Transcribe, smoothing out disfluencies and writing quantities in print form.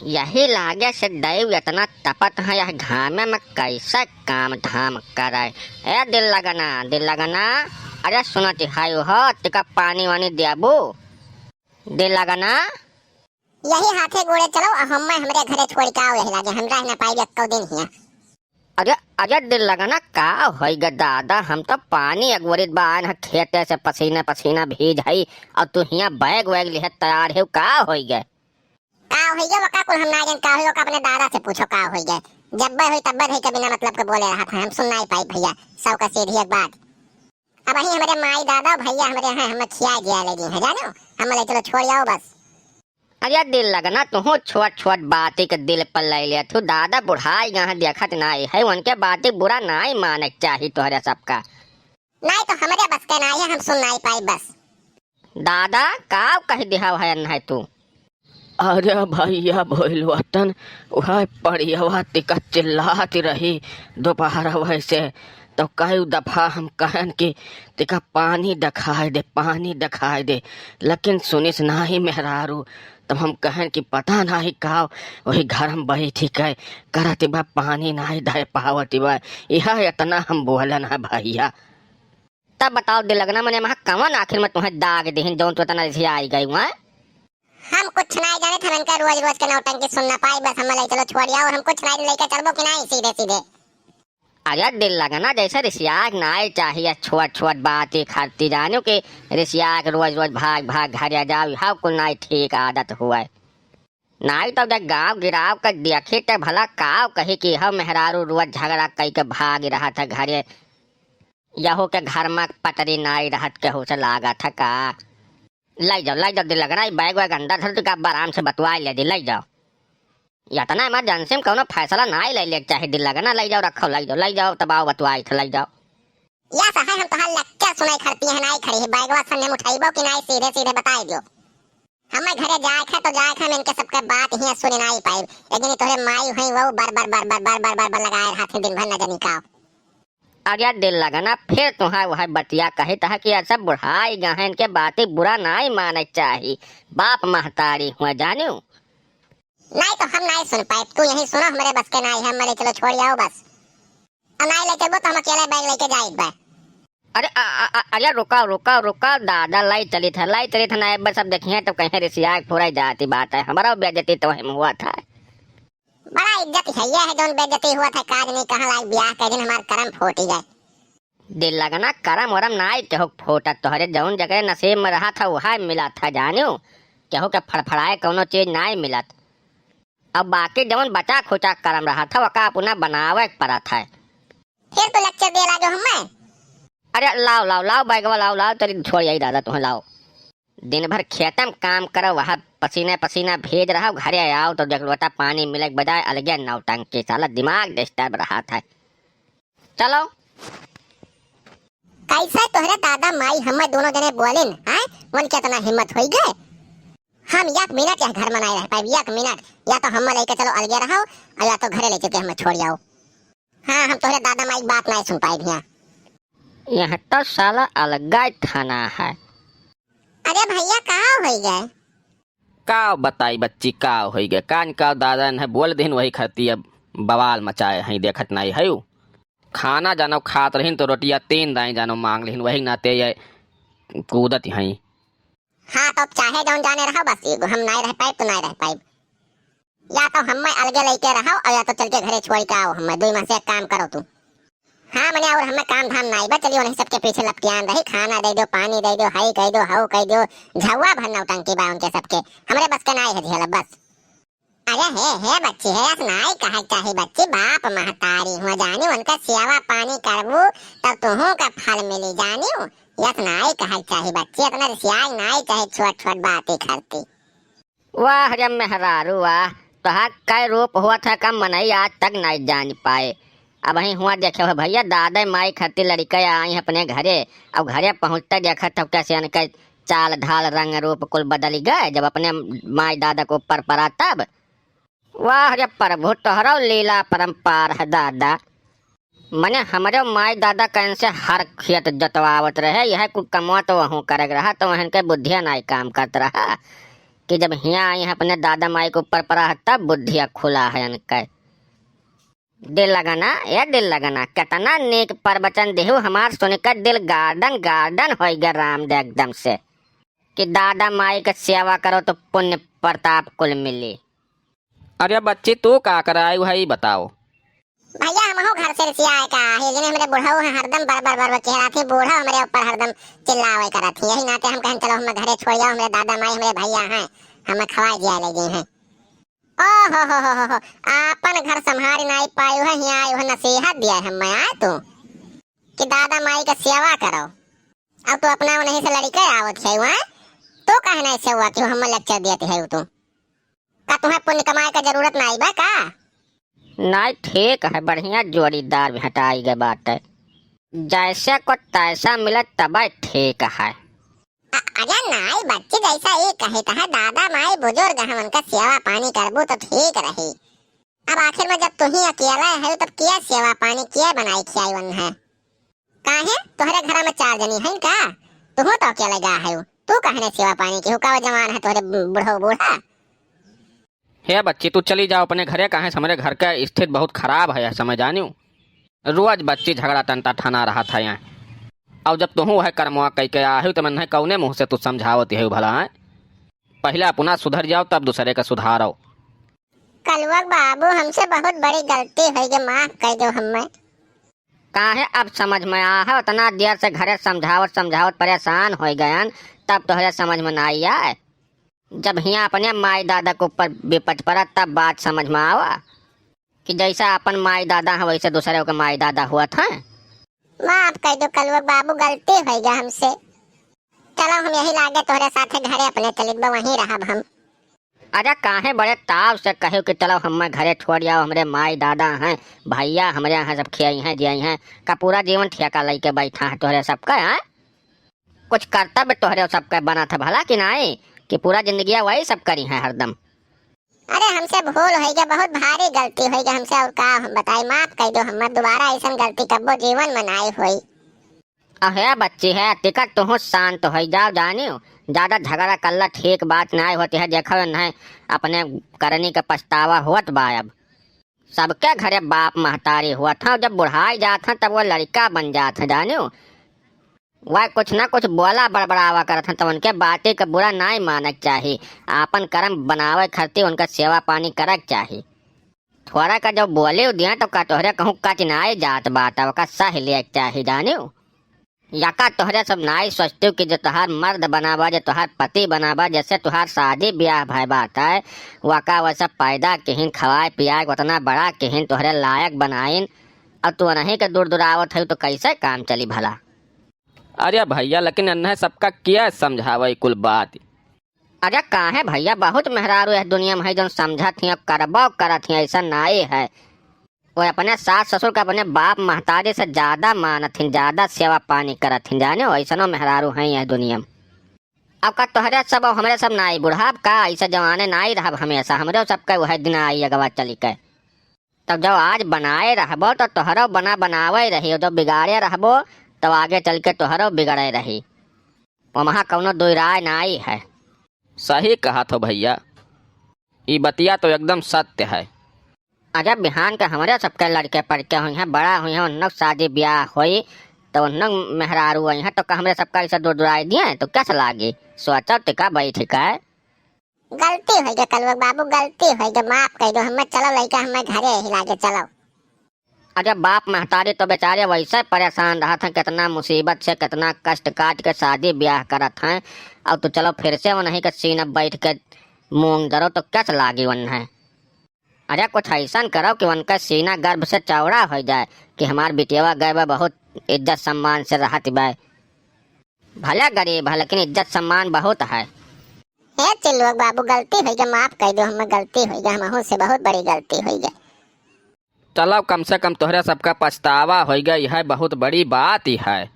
यही लागे से दैव इतना तपत है यह घामे में कैसे काम धाम करे। ए दिल लगना अरे सुनती हाय हो तिका पानी वानी दियाबू दिल लगना। यही हाथे गोड़े चलो हम हमरे घरे छोड़ के आओ यही लागे हमरा न पाई एको दिन हिया। अरे अरे दिल लगना का होइगा दादा हम तो पानी अगवरित बान है खेते से पसीना पसीना भीज है और तू हिया बैग वैग लिए तैयार है का होइगा। का होइगा वका कुल हम ना जान का होइगा अपने दादा से पूछो का होइगा। जब होई तब है के बिना मतलब के बोले रहा था हम सुन नहीं पाई भैया सब का सीधी एक बात। अब ही हमारे माई दादा भैया हमारे हैं हम खिया दिया ले दी है जानो हम ले चलो छोड़ आओ बस। अरे दिल लगना तू छोट छोट बाती के दिल पर ले लिया तू दादा बुढ़ाई यहाँ देखत नहीं है उनके बाती बुरा नहीं माने चाहिए तोहरे सबका। नहीं तो हमारे बस के नहीं है हम सुन नहीं पाई बस। दादा का कह दिया है तू। अरे भैया भोल वतन वह पड़ियावा तिका चिल्लाती रही दोपहर वैसे तो कई दफा हम कहन कि तिका पानी दिखाई दे लेकिन सुनिस नहीं मेहरारू। तब हम कहन कि पता नहीं का वही घर हम बैठी के करती बा पानी नहीं दे पावती बा यह इतना हम बोलन है भैया। तब बताओ दिल लगना मैंने वहाँ कवन आखिर में तुम्हें दाग दे जो तो इतना आई गई वहाँ। हम कुछ नहीं जाने थे इनका रोज रोज के नौटंकी सुनना पाई बस हम ले चलो छोड़ आओ और हम कुछ नहीं लेके चलबो कि नहीं सीधे सीधे। अरे दिल लगना जैसे रिसियाक नहीं चाहिए छोट छोट बातें खाती जानो कि रिसियाक रोज रोज भाग भाग घर जाओ हाँ कुल नहीं ठीक आदत हुआ नहीं तो जब गाँव गिराव कर देखे तो भला काव कही कि हम मेहरारू रोज झगड़ा कई के भाग रहा था घरे यहो के घर में पटरी नहीं रहत के हो से लागा था का। लाई जाओ दिल लगना बैग वैग अंदर धर तो आराम से बतवा ले लाई जाओ या तो ना इमरजेंसी में कौनो फैसला नहीं ले ले चाहे दिल लगना लाई जाओ रखो लाई जाओ तबाव बतवाई थे लाई जाओ। या सहाय हम तो हल लक्का सुनाई खड़ती है नहीं खड़ी है बैगवा सन्ने उठाइबो कि नहीं सीधे सीधे बताई दो। हमें घरे जाए थे तो जाए थे इनके सबके बात ही सुन नहीं पाई लेकिन तोरे माई हुई वो बार लगाए हाथ दिन भर न जानी का। अरे दिल लगना फिर तुम्हारे वह बतिया कहे था कि सब बुढ़ाई गहन के बातें बुरा नहीं माने चाहिए बाप महतारी हुआ जानू। नहीं तो हम नहीं सुन पाए तू यही सुनो हमारे बस के नहीं हम ले चलो छोड़ आओ बस और नहीं ले चलो तो हम अकेले बैग लेके जाए बा। अरे रुका दादा लाई चली था ना एक बार सब देखिए तो कहीं रिसिया पूरा जाती बात है हमारा बेइज्जती तो हम हुआ था। बड़ा इज्जत है ये है जोन बेइज्जती हुआ था काज नहीं कहा लाइक ब्याह के दिन हमार करम फोटी गए। दिल लगना करम वरम नाई केहू फोटा तोहरे जौन जगह नसीब में रहा था वहाँ मिला था जानू केहू के फड़फड़ाए कोनो चीज नहीं मिलत अब बाकी जौन बचा खोचा करम रहा था वका अपना बनावे पड़ा था। फिर तो लेक्चर दे लागो हमें। अरे लाओ बैगवा लाओ तेरी छोड़ यही दादा तुम्हें लाओ दिन भर खेत में काम करो वहाँ पसीना भेज रहा घरे आओ तो जगलवता पानी मिले बजाय अलगे नौटंकी साला दिमाग डिस्टर्ब रहा था। चलो कैसे तोहरे दादा माई हमें दोनों जने बोलिन हैं उनके इतना हिम्मत हो गए हम एक मिनट या घर में नहीं रह पाए एक मिनट या तो हम लेके चलो अलगे रहो और या तो घरे ले चलते हमें छोड़ जाओ। हाँ हम तोहरे दादा माई बात नहीं सुन पाए भैया यहाँ तो साला अलग थाना है। अरे भैया कहाँ हो गए का बताई बच्ची का हो गए कान का दादा ने बोल दिन वही खाती अब बवाल मचाए हैं देखत नहीं है खाना जानो खात रही तो रोटियां 3 दाई जानो मांग रही वही नाते ये कूदत हैं। हाँ तो चाहे जौन जाने रहो बस हम नहीं रह पाए तो नहीं रह पाए या तो हम अलगे लेके रहो और या तो चल के घरे छोड़ के आओ हम 2 माह से एक काम करो तू। हाँ मैंने और हमें काम धाम नहीं बस चलिए उन्हें सबके पीछे लपटियान रही खाना दे दो पानी दे दो हाई कह दो हाउ कह दो झवा भरना टंकी बा उनके सबके हमारे बस का नहीं है झेला बस। अरे है बच्ची है नहीं कहा चाहे बच्ची बाप महतारी हुआ जानी उनका सेवा पानी करबू तब तुहू का फल मिली जानी यस नहीं कहा चाहे बच्ची इतना सियाग नहीं चाहे छोट छोट बातें करती। वाह रे मेहरारू वाह तोहार कई रूप हुआ था कम मनई आज तक नहीं जान पाए अब वही हुआ देखे हो भैया दादा माई खाती लड़का आई अपने घरे अब घरे पहुँचता देखा तब कैसे उनका चाल ढाल रंग रूप कुल बदल गए जब अपने माई दादा को ऊपर पड़ा तब। वाह रे प्रभु तोहरा लीला परम्पार है दादा मने हमारे माई दादा कहीं से हर खेत जतवावत रहे यह कुछ कमवा तो वहाँ कर रहा तो वहन के बुद्धिया नहीं काम करता रहा कि जब यहाँ आई है अपने दादा माई के ऊपर पड़ा है तब बुद्धिया खुला है इनका। दिल लगाना या दिल लगाना, कितना नेक प्रवचन देहु हमार सुनकर दिल गार्डन गार्डन हो गया राम दे एकदम से, कि दादा माई का सेवा करो तो पुण्य प्रताप कुल मिली। अरे बच्ची तू का कराई भाई बताओ। भैया हम घर से रिसिया आए का है, जने हमरे बुढ़ाऊ है हरदम बर कह रहा थी, बूढ़ा हमरे ऊपर हरदम चिल्लावे करा थी। यही नाते हम कहन चलो हम घरे छोड़ जाओ, हमरे दादा माई हमरे भैया हैं, हम खवाई दिया ले गए हैं। ओ हो आपन घर संभारी नहीं पायु है, यहाँ आयु है नसीहत दिया है मैं आए तू कि दादा माई का सेवा करो। अब तू अपना नहीं से लड़ी कर आवत है वहां, तो कहे नहीं से हुआ कि हम लेक्चर दिए है तू का तुम्हें पुण्य कमाए का जरूरत नहीं बा का? नहीं ठीक है, बढ़िया जोड़ीदार भी हटाई गई बात है, जैसे को तैसा मिला तब ठीक है। अगर नाई बच्चे जैसा ये कहता है दादा माई बुजुर्ग हम उनका सेवा पानी करबू तो ठीक रही। अब आखिर में जब तू ही अकेला है तब किया सेवा पानी किया बनाई खियाई वन है काहे? तोहरे घर में 4 जनी है का, तू तो अकेले गा है, तू कहने सेवा पानी की हुका जवान है तोहरे बूढ़ो बूढ़ा। हे बच्ची तू चली जाओ अपने घरे, कहे हमारे घर का स्थिति बहुत खराब है समझ जानी। रोज बच्ची झगड़ा तंता ठाना रहा था यहाँ, और जब तुहू है कर्मवा कह के आहू तो मन कौने मुँह से तू समझावती है भला है। पहले अपना सुधर जाओ तब दूसरे का सुधारो। कलुआ बाबू हमसे बहुत बड़ी गलती हुई है, माफ कर दो हमें। काहे अब समझ में आ, उतना देर से घरे समझावत परेशान हो गयन, तब तोहरे समझ में नहीं आए। जब यहाँ अपने माई दादा के ऊपर विपद पड़ा तब बात समझ में आवा कि जैसा अपन माई दादा है वैसे दूसरे के माई दादा हुआ था। माफ कर दो कलुआ बाबू, गलती हो गया हमसे। चलो हम यही लागे तोहरे साथे घरे अपने चलित वहीं रहब हम। अरे काहे बड़े ताव से कहो कि चलो हम घरे छोड़ जाओ, हमरे माई दादा हैं भैया हमरे यहाँ सब खियाई हैं जियाई हैं, का पूरा जीवन ठेका लेके बैठा है तोहरे सबका है। कुछ कर्तव्य तोहरे सबका बना था भला कि नहीं, कि पूरा जिंदगी वही सब करी है हरदम। अरे हमसे भूल हो गया, बहुत भारी गलती हो गया हमसे, और का हम बताई, माफ कर दो हम दोबारा ऐसा गलती कब्बो जीवन में नहीं हुई। अहे बच्ची है टिकट तुम शांत हो जाओ, जानियो ज्यादा झगड़ा कल्ला ठीक बात नहीं होती है। देखो नहीं अपने करनी का पछतावा हुआ बा। अब सबके घरे बाप महतारी हुआ था, जब बुढ़ाई जाता तब वो लड़का बन जाता जानियो, वह कुछ ना कुछ बोला बड़बड़ावा करता तो उनके बातें का बुरा नहीं मानक चाहिए। आपन कर्म बनावे खरती उनका सेवा पानी करक चाहिए। थोड़ा का जब बोले दिया तो का तोहरे कहूँ कच नाई जात बात का सह ले चाहिए जानियो, या का तोहरे सब नाई सोचते कि जो तुहार मर्द बनावा, जो तुहार पति बनावा, जैसे तुहार शादी ब्याह भाई बात है वाका वैसा पैदा किहिन खवाए पियाए उतना बड़ा किहिन तोहरे लायक बनाइन, अब तू नहीं के दूर दुरावत है तो कैसे काम चली भला। अरे भैया लेकिन अन्ना सबका क्या समझावे कुल बात। अरे काहे भैया बहुत मेहरारू है दुनिया में है जो समझा थी अब करबो करत थी, ऐसा नहीं है। वो अपने सास ससुर का अपने बाप महतारी से ज्यादा मानत थी, ज्यादा सेवा पानी करत थी जाने, ऐसा मेहरारू है यह दुनिया में। अब का तोहरे सब हमरे सब नाई बुढ़ाप का ऐसा जवाने नाई रहब हमेशा, हमरे सबका वह दिन आई अगवा चली के। तब जब आज बनाए रहबो तो तोहरो बना बनावे रही, जब बिगाड़े रहबो तब आगे चल के तोहरो बिगड़े रही, वहाँ कौनो दो राय नहीं है। सही कहा तो भैया, ये बतिया तो एकदम सत्य है। अरे बिहान के हमारे सबके लड़के पड़के हुई हैं, बड़ा हुई हैं, उन शादी ब्याह हुई तो उन मेहरारू हुई हैं, तो हमरे सबका ऐसा दूर दुराई दिए तो कैसे लागी, सोचा टिका बैठ का है। गलती हो गया कलुआ बाबू, गलती हो गया, माफ कर दो हमें। चलो लड़का हमें घरे ही लागे चलो। अरे बाप महतारी तो बेचारे वैसे परेशान रहा था, कितना मुसीबत से कितना कष्ट काट के शादी ब्याह करत हैं, अब तो चलो फिर से वो नहीं के सीन अब बैठ के मूंग दरो तो कैसे लागी वन है। अरे कुछ ऐसा करो कि उनका सीना गर्भ से चौड़ा हो जाए कि हमार बिटिया गए बहुत इज्जत सम्मान से रहती बा, भले गरीब है लेकिन इज्जत सम्मान बहुत है। हे चिल्लुआ बाबू गलती हो गया, माफ कर दो हमें, गलती हो गया हमहू से, बहुत बड़ी गलती हो गई। चलो कम से कम तोहरे सबका पछतावा हो गया, यह बहुत बड़ी बात ही है।